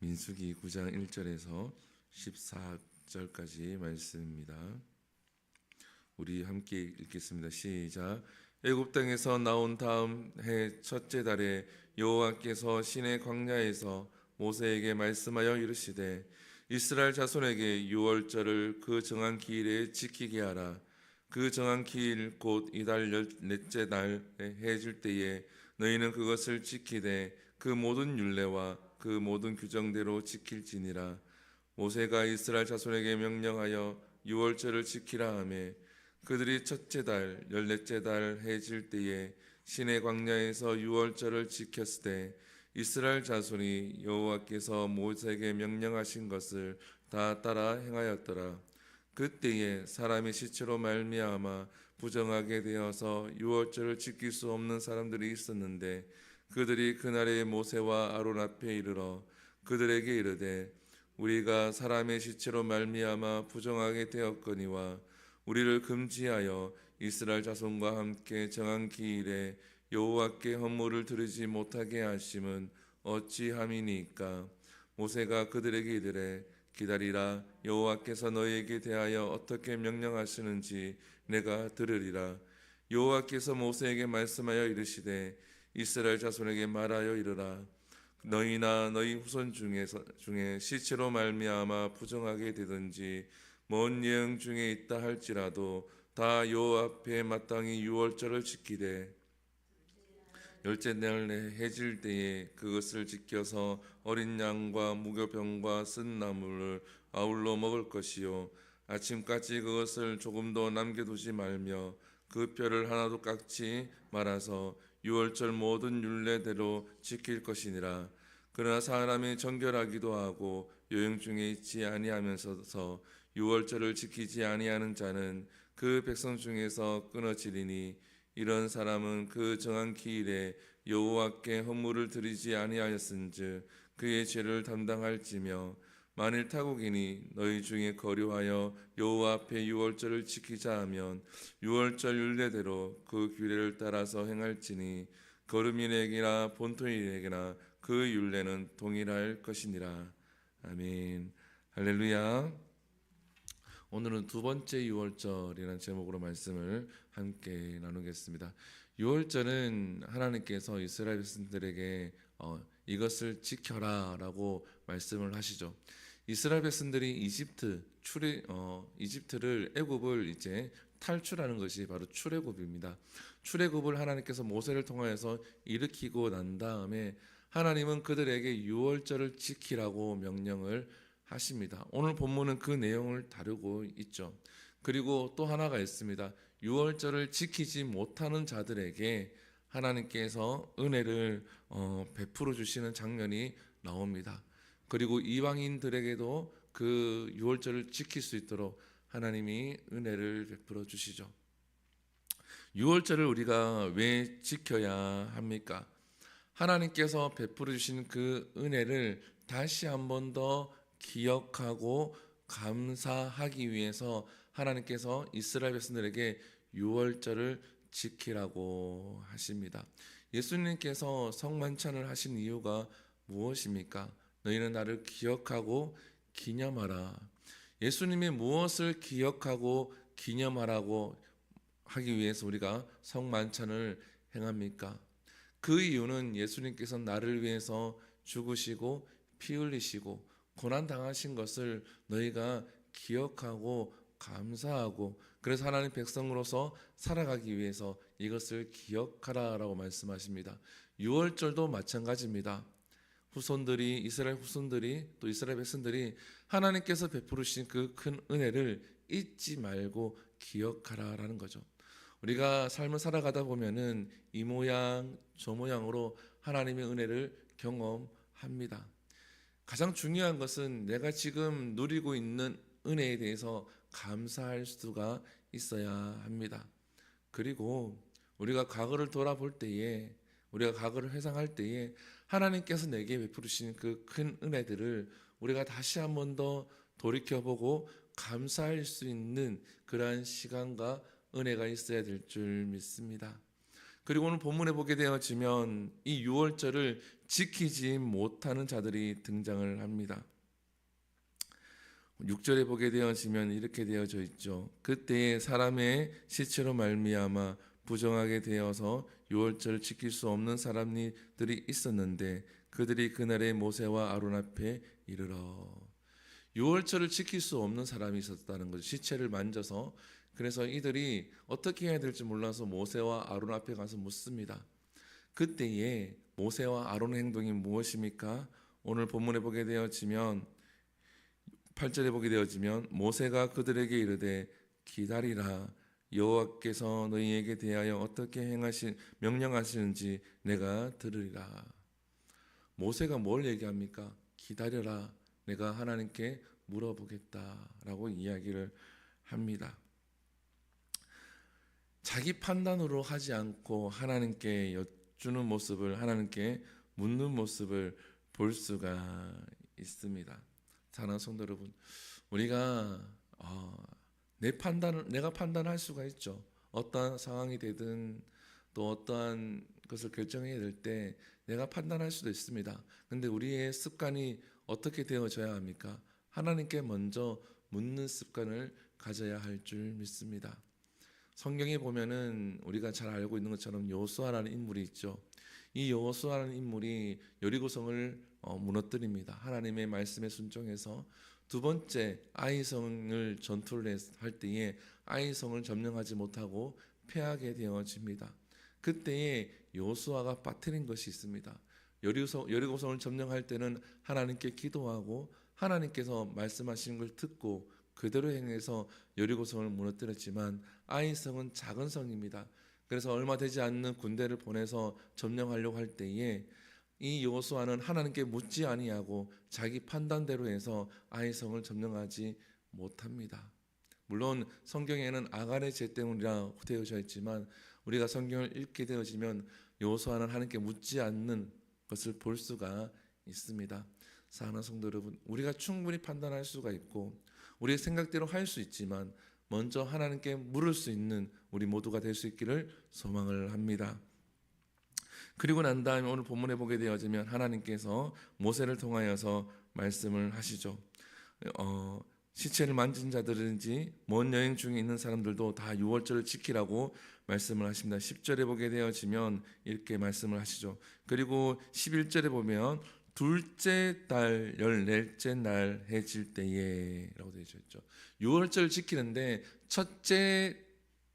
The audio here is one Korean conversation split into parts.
민수기 9장 1절에서 14절까지 말씀입니다. 우리 함께 읽겠습니다. 시작. 애굽 땅에서 나온 다음 해 첫째 달에 여호와께서 시내 광야에서 모세에게 말씀하여 이르시되 이스라엘 자손에게 유월절을 그 정한 기일에 지키게 하라. 그 정한 기일 곧 이달 14째 달에 해질 때에 너희는 그것을 지키되 그 모든 율례와 그 모든 규정대로 지킬지니라. 모세가 이스라엘 자손에게 명령하여 유월절을 지키라 하매 그들이 첫째 달 14째 달 해질 때에 시내 광야에서 유월절을 지켰으되 이스라엘 자손이 여호와께서 모세에게 명령하신 것을 다 따라 행하였더라. 그때에 사람의 시체로 말미암아 부정하게 되어서 유월절을 지킬 수 없는 사람들이 있었는데 그들이 그날에 모세와 아론 앞에 이르러 그들에게 이르되 우리가 사람의 시체로 말미암아 부정하게 되었거니와 우리를 금지하여 이스라엘 자손과 함께 정한 기일에 여호와께 헌물을 드리지 못하게 하심은 어찌함이니까. 모세가 그들에게 이르되 기다리라. 여호와께서 너희에게 대하여 어떻게 명령하시는지 내가 들으리라. 여호와께서 모세에게 말씀하여 이르시되 이스라엘 자손에게 말하여 이르라. 너희나 너희 후손 중에 시체로 말미암아 부정하게 되든지 먼 여행 중에 있다 할지라도 다 여호와 앞에 마땅히 유월절을 지키되 10째 날 해질 때에 그것을 지켜서 어린 양과 무교병과 쓴 나물을 아울러 먹을 것이요 아침까지 그것을 조금도 남겨두지 말며 그 뼈를 하나도 깎지 말아서 유월절 모든 율례대로 지킬 것이니라. 그러나 사람이 정결하기도 하고 여행 중에 있지 아니하면서 유월절을 지키지 아니하는 자는 그 백성 중에서 끊어지리니 이런 사람은 그 정한 기일에 여호와께 헌물을 드리지 아니하였은즉 그의 죄를 담당할지며 만일 타국인이 너희 중에 거류하여 여호와 앞에 유월절을 지키자 하면 유월절 율례대로 그 규례를 따라서 행할지니 거류민에게나 본토인에게나 그 율례는 동일할 것이니라. 아멘. 할렐루야. 오늘은 두 번째 유월절이라는 제목으로 말씀을 함께 나누겠습니다. 유월절은 하나님께서 이스라엘 백성들에게 이것을 지켜라라고 말씀을 하시죠. 이스라엘 백성들이 이집트를 애굽을 이제 탈출하는 것이 바로 출애굽입니다. 출애굽을 하나님께서 모세를 통하여서 일으키고 난 다음에 하나님은 그들에게 유월절을 지키라고 명령을 하십니다. 오늘 본문은 그 내용을 다루고 있죠. 그리고 또 하나가 있습니다. 유월절을 지키지 못하는 자들에게 하나님께서 은혜를 베풀어 주시는 장면이 나옵니다. 그리고 이방인들에게도 그 유월절을 지킬 수 있도록 하나님이 은혜를 베풀어 주시죠. 유월절을 우리가 왜 지켜야 합니까? 하나님께서 베풀어 주신 그 은혜를 다시 한 번 더 기억하고 감사하기 위해서 하나님께서 이스라엘 백성들에게 유월절을 지키라고 하십니다. 예수님께서 성만찬을 하신 이유가 무엇입니까? 너희는 나를 기억하고 기념하라. 예수님이 무엇을 기억하고 기념하라고 하기 위해서 우리가 성만찬을 행합니까? 그 이유는 예수님께서 나를 위해서 죽으시고 피 흘리시고 고난 당하신 것을 너희가 기억하고 감사하고 그래서 하나님 백성으로서 살아가기 위해서 이것을 기억하라라고 말씀하십니다. 유월절도 마찬가지입니다. 이스라엘 후손들이 또 이스라엘 백성들이 하나님께서 베푸신 그 큰 은혜를 잊지 말고 기억하라라는 거죠. 우리가 삶을 살아가다 보면은 이 모양 저 모양으로 하나님의 은혜를 경험합니다. 가장 중요한 것은 내가 지금 누리고 있는 은혜에 대해서 감사할 수가 있어야 합니다. 그리고 우리가 과거를 돌아볼 때에 우리가 과거를 회상할 때에 하나님께서 내게 베푸신 그 큰 은혜들을 우리가 다시 한 번 더 돌이켜보고 감사할 수 있는 그러한 시간과 은혜가 있어야 될 줄 믿습니다. 그리고 오늘 본문에 보게 되어지면 이 유월절을 지키지 못하는 자들이 등장을 합니다. 6절에 보게 되어지면 이렇게 되어져 있죠. 그때에 사람의 시체로 말미암아 부정하게 되어서 유월절을 지킬 수 없는 사람들이 있었는데 그들이 그날에 모세와 아론 앞에 이르러. 유월절을 지킬 수 없는 사람이 있었다는 거죠. 시체를 만져서. 그래서 이들이 어떻게 해야 될지 몰라서 모세와 아론 앞에 가서 묻습니다. 그때에 모세와 아론의 행동이 무엇입니까? 오늘 본문에 보게 되어지면 8절에 보게 되어지면 모세가 그들에게 이르되 기다리라. 여호와께서 너희에게 대하여 어떻게 명령하시는지 내가 들으리라. 모세가 뭘 얘기합니까? 기다려라. 내가 하나님께 물어보겠다라고 이야기를 합니다. 자기 판단으로 하지 않고 하나님께 여쭈는 모습을, 하나님께 묻는 모습을 볼 수가 있습니다. 사랑하는 성도 여러분, 우리가 내가 판단할 수가 있죠. 어떠한 상황이 되든 또 어떠한 것을 결정해야 될 때 내가 판단할 수도 있습니다. 근데 우리의 습관이 어떻게 되어져야 합니까? 하나님께 먼저 묻는 습관을 가져야 할 줄 믿습니다. 성경에 보면은 우리가 잘 알고 있는 것처럼 여호수아라는 인물이 있죠. 이 여호수아라는 인물이 여리고성을 무너뜨립니다. 하나님의 말씀에 순종해서 두 번째 아이성을 전투를 할 때에 아이성을 점령하지 못하고 패하게 되어집니다. 그때에 여호수아가 빠뜨린 것이 있습니다. 여리고성을 점령할 때는 하나님께 기도하고 하나님께서 말씀하시는 걸 듣고 그대로 행해서 여리고성을 무너뜨렸지만 아이성은 작은 성입니다. 그래서 얼마 되지 않는 군대를 보내서 점령하려고 할 때에 이 여호수아는 하나님께 묻지 아니하고 자기 판단대로 해서 아이성을 점령하지 못합니다. 물론 성경에는 아간의 죄 때문이라 되어져 있지만 우리가 성경을 읽게 되어지면 여호수아는 하나님께 묻지 않는 것을 볼 수가 있습니다. 사랑하는 성도 여러분, 우리가 충분히 판단할 수가 있고 우리의 생각대로 할 수 있지만 먼저 하나님께 물을 수 있는 우리 모두가 될 수 있기를 소망을 합니다. 그리고 난 다음에 오늘 본문에 보게 되어지면 하나님께서 모세를 통하여서 말씀을 하시죠. 시체를 만진 자들인지 먼 여행 중에 있는 사람들도 다 유월절을 지키라고 말씀을 하십니다. 10절에 보게 되어지면 이렇게 말씀을 하시죠. 그리고 11절에 보면 둘째 달 14째 날 해질 때에 라고 되어 있죠. 유월절 지키는데 첫째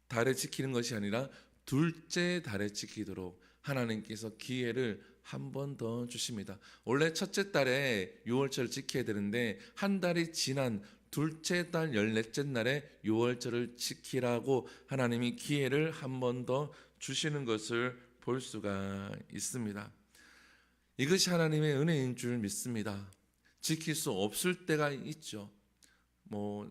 달에 지키는 것이 아니라 둘째 달에 지키도록 하나님께서 기회를 한 번 더 주십니다. 원래 첫째 달에 유월절을 지켜야 되는데 한 달이 지난 둘째 달 14째 날에 유월절을 지키라고 하나님이 기회를 한 번 더 주시는 것을 볼 수가 있습니다. 이것이 하나님의 은혜인 줄 믿습니다. 지킬 수 없을 때가 있죠.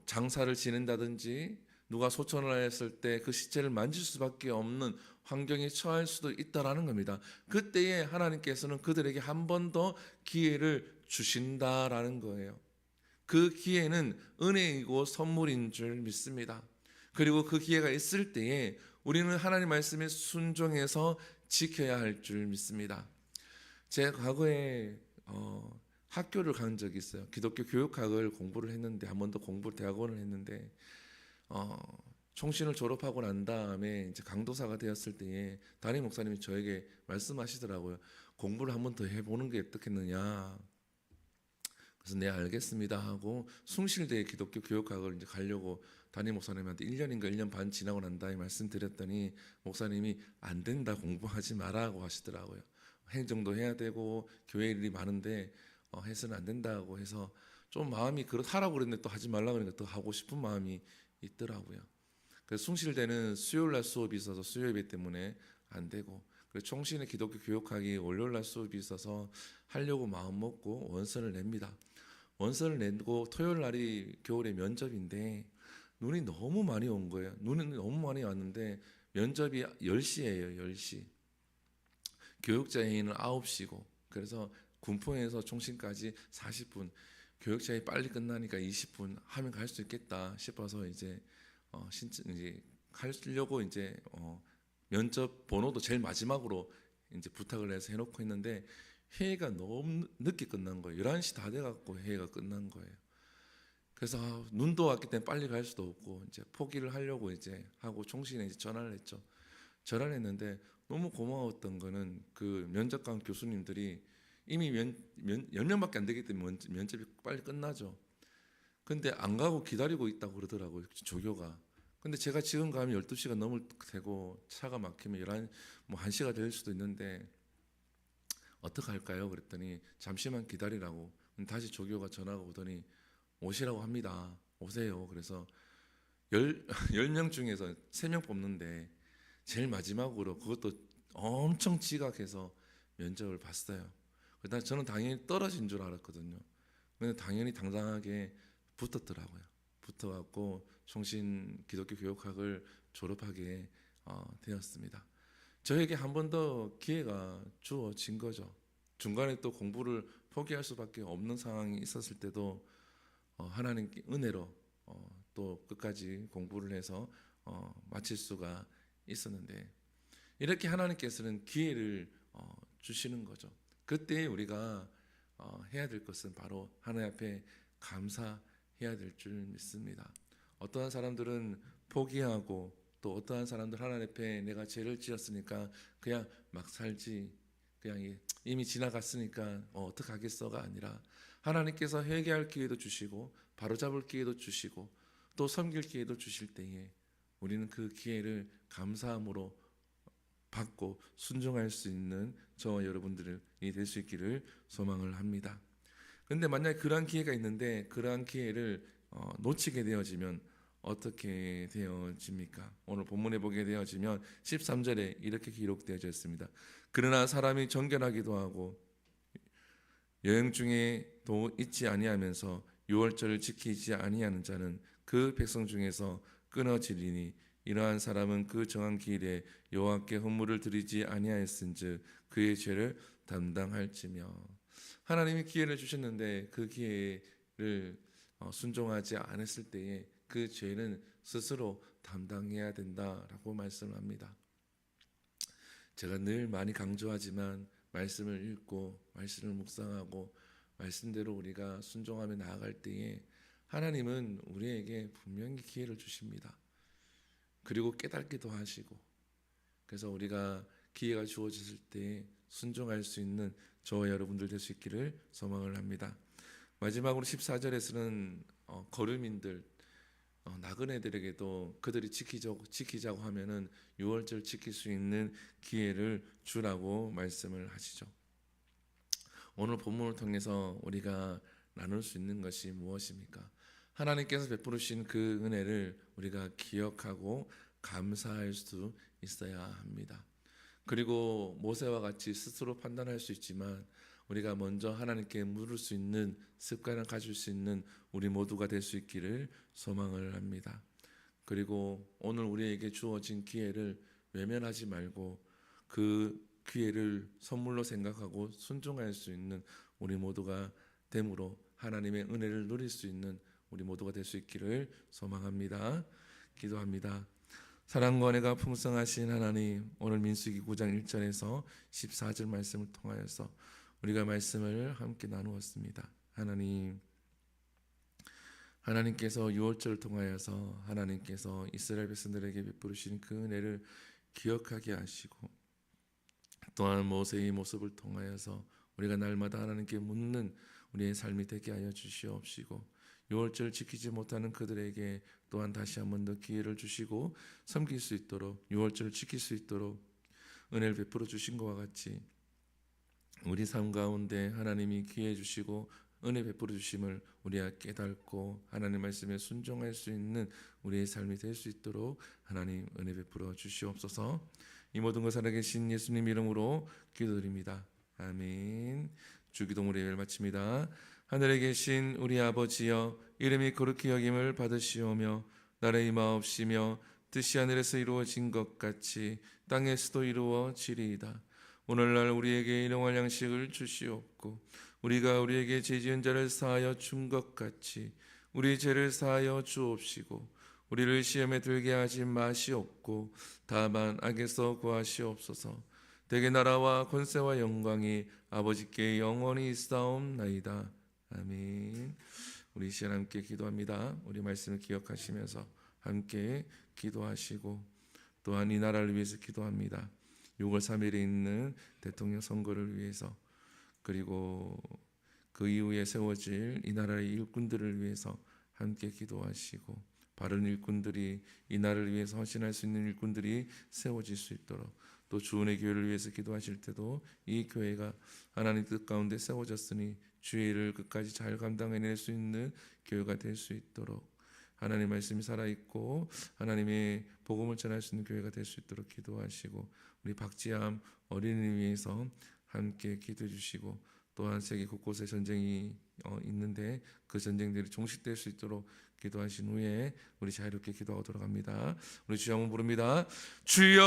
장사를 지낸다든지 누가 소천을 했을 때 그 시체를 만질 수밖에 없는 환경에 처할 수도 있다라는 겁니다. 그때에 하나님께서는 그들에게 한 번 더 기회를 주신다라는 거예요. 그 기회는 은혜이고 선물인 줄 믿습니다. 그리고 그 기회가 있을 때에 우리는 하나님 말씀에 순종해서 지켜야 할 줄 믿습니다. 제가 과거에 학교를 간 적이 있어요. 기독교 교육학을 공부를 했는데 한 번 더 대학원을 했는데 총신을 졸업하고 난 다음에 이제 강도사가 되었을 때에 담임 목사님이 저에게 말씀하시더라고요. 공부를 한 번 더 해보는 게 어떻겠느냐. 그래서 네 알겠습니다 하고 숭실대에 기독교 교육학을 이제 가려고 담임 목사님한테 1년인가 1년 반 지나고 난 다음에 말씀드렸더니 목사님이 안 된다, 공부하지 마라고 하시더라고요. 행정도 해야 되고 교회 일이 많은데 해서는 안 된다고 해서 좀 마음이 하라고 그랬는데 또 하지 말라고 그러니까 또 하고 싶은 마음이 있더라고요. 그래서 숭실대는 수요일날 수업이 있어서 수요 예배 때문에 안 되고, 그래서 총신의 기독교 교육학이 월요일날 수업이 있어서 하려고 마음 먹고 원서를 냅니다. 원서를 내고 토요일 날이 겨울에 면접인데 눈이 너무 많이 온 거예요. 눈이 너무 많이 왔는데 면접이 10시예요. 10시. 교육자회의는 9시고, 그래서 군포에서 총신까지 40분, 교육자회의 빨리 끝나니까 20분 하면 갈 수 있겠다 싶어서 이제 하려고 이제 면접 번호도 제일 마지막으로 이제 부탁을 해서 해놓고 있는데 회의가 너무 늦게 끝난 거예요. 11시 다 돼갖고 회의가 끝난 거예요. 그래서 눈도 왔기 때문에 빨리 갈 수도 없고 이제 포기를 하려고 이제 하고 총신에 이제 전화를 했죠. 전화를 했는데 너무 고마웠던 거는 그 면접관 교수님들이 이미 10명밖에 안 되기 때문에 면접이 빨리 끝나죠. 근데 안 가고 기다리고 있다고 그러더라고요. 조교가. 근데 제가 지금 가면 12시가 넘을 테고 차가 막히면 11, 뭐 1시가 될 수도 있는데 어떻게 할까요? 그랬더니 잠시만 기다리라고. 다시 조교가 전화가 오더니 오시라고 합니다. 오세요. 그래서 10명 중에서 3명 뽑는데 제일 마지막으로 그것도 엄청 지각해서 면접을 봤어요. 그다음 저는 당연히 떨어진 줄 알았거든요. 근데 당연히 당당하게 붙었더라고요. 붙어갖고 총신 기독교 교육학을 졸업하게 되었습니다. 저에게 한 번 더 기회가 주어진 거죠. 중간에 또 공부를 포기할 수밖에 없는 상황이 있었을 때도 하나님께 은혜로 또 끝까지 공부를 해서 마칠 수가 있었는데 이렇게 하나님께서는 기회를 주시는 거죠. 그때 우리가 해야 될 것은 바로 하나님 앞에 감사해야 될 줄 믿습니다. 어떠한 사람들은 포기하고 또 어떠한 사람들 하나님 앞에 내가 죄를 지었으니까 그냥 막 살지 그냥 이미 지나갔으니까 어떡하겠어가 아니라 하나님께서 회개할 기회도 주시고 바로잡을 기회도 주시고 또 섬길 기회도 주실 때에 우리는 그 기회를 감사함으로 받고 순종할 수 있는 저와 여러분들이 될 수 있기를 소망을 합니다. 그런데 만약에 그러한 기회가 있는데 그러한 기회를 놓치게 되어지면 어떻게 되어집니까? 오늘 본문에 보게 되어지면 13절에 이렇게 기록되어져 있습니다. 그러나 사람이 정결하기도 하고 여행 중에도 잊지 아니하면서 유월절을 지키지 아니하는 자는 그 백성 중에서 끊어지리니 이러한 사람은 그 정한 기일에 여호와께 헌물을 드리지 아니하였은즉 그의 죄를 담당할지며. 하나님이 기회를 주셨는데 그 기회를 순종하지 않았을 때에 그 죄는 스스로 담당해야 된다라고 말씀합니다. 제가 늘 많이 강조하지만 말씀을 읽고 말씀을 묵상하고 말씀대로 우리가 순종하며 나아갈 때에 하나님은 우리에게 분명히 기회를 주십니다. 그리고 깨닫기도 하시고 그래서 우리가 기회가 주어졌을 때 순종할 수 있는 저와 여러분들 될 수 있기를 소망을 합니다. 마지막으로 14절에서는 거류민들 나그네들에게도 그들이 지키자고 하면은 유월절 지킬 수 있는 기회를 주라고 말씀을 하시죠. 오늘 본문을 통해서 우리가 나눌 수 있는 것이 무엇입니까? 하나님께서 베푸르신 그 은혜를 우리가 기억하고 감사할 수 있어야 합니다. 그리고 모세와 같이 스스로 판단할 수 있지만 우리가 먼저 하나님께 물을 수 있는 습관을 가질 수 있는 우리 모두가 될 수 있기를 소망을 합니다. 그리고 오늘 우리에게 주어진 기회를 외면하지 말고 그 기회를 선물로 생각하고 순종할 수 있는 우리 모두가 됨으로 하나님의 은혜를 누릴 수 있는 우리 모두가 될 수 있기를 소망합니다. 기도합니다. 사랑과 은혜가 풍성하신 하나님, 오늘 민수기 9장 1절에서 14절 말씀을 통하여서 우리가 말씀을 함께 나누었습니다. 하나님께서 유월절을 통하여서 하나님께서 이스라엘 백성들에게 베푸르신 그 은혜를 기억하게 하시고 또한 모세의 모습을 통하여서 우리가 날마다 하나님께 묻는 우리의 삶이 되게 하여 주시옵시고 유월절 지키지 못하는 그들에게 또한 다시 한 번 더 기회를 주시고 섬길 수 있도록 유월절을 지킬 수 있도록 은혜를 베풀어 주신 것과 같이 우리 삶 가운데 하나님이 기회 주시고 은혜 베풀어 주심을 우리가 깨닫고 하나님 말씀에 순종할 수 있는 우리의 삶이 될 수 있도록 하나님 은혜 베풀어 주시옵소서. 이 모든 것 살아계신 예수님 이름으로 기도드립니다. 아멘. 주기도문 예배를 마칩니다. 하늘에 계신 우리 아버지여, 이름이 거룩히 여김을 받으시오며 나라의 임하옵시며 뜻이 하늘에서 이루어진 것 같이 땅에서도 이루어지리이다. 오늘날 우리에게 일용할 양식을 주시옵고 우리가 우리에게 죄 지은 자를 사하여 준 것 같이 우리 죄를 사하여 주옵시고 우리를 시험에 들게 하지 마시옵고 다만 악에서 구하시옵소서. 대개 나라와 권세와 영광이 아버지께 영원히 있사옵나이다. 아멘. 우리 시간 함께 기도합니다. 우리 말씀을 기억하시면서 함께 기도하시고 또한 이 나라를 위해서 기도합니다. 6월 3일에 있는 대통령 선거를 위해서 그리고 그 이후에 세워질 이 나라의 일꾼들을 위해서 함께 기도하시고 바른 일꾼들이 이 나라를 위해서 헌신할 수 있는 일꾼들이 세워질 수 있도록 또 주은의 교회를 위해서 기도하실 때도 이 교회가 하나님 뜻 가운데 세워졌으니 주의 일을 끝까지 잘 감당해낼 수 있는 교회가 될 수 있도록 하나님 말씀이 살아있고 하나님의 복음을 전할 수 있는 교회가 될 수 있도록 기도하시고 우리 박지암 어린이를 위해서 함께 기도해 주시고 또한 세계 곳곳에 전쟁이 있는데 그 전쟁들이 종식될 수 있도록 기도하신 후에 우리 자유롭게 기도하도록 합니다. 우리 주여 한번 부릅니다. 주여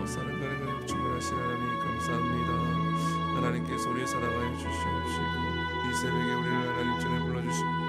사랑과 은혜로 충만하신 하나님 감사합니다. 하나님께서 우리를 사랑하여 주시옵시고 이 새벽에 우리를 하나님 전에 불러주시고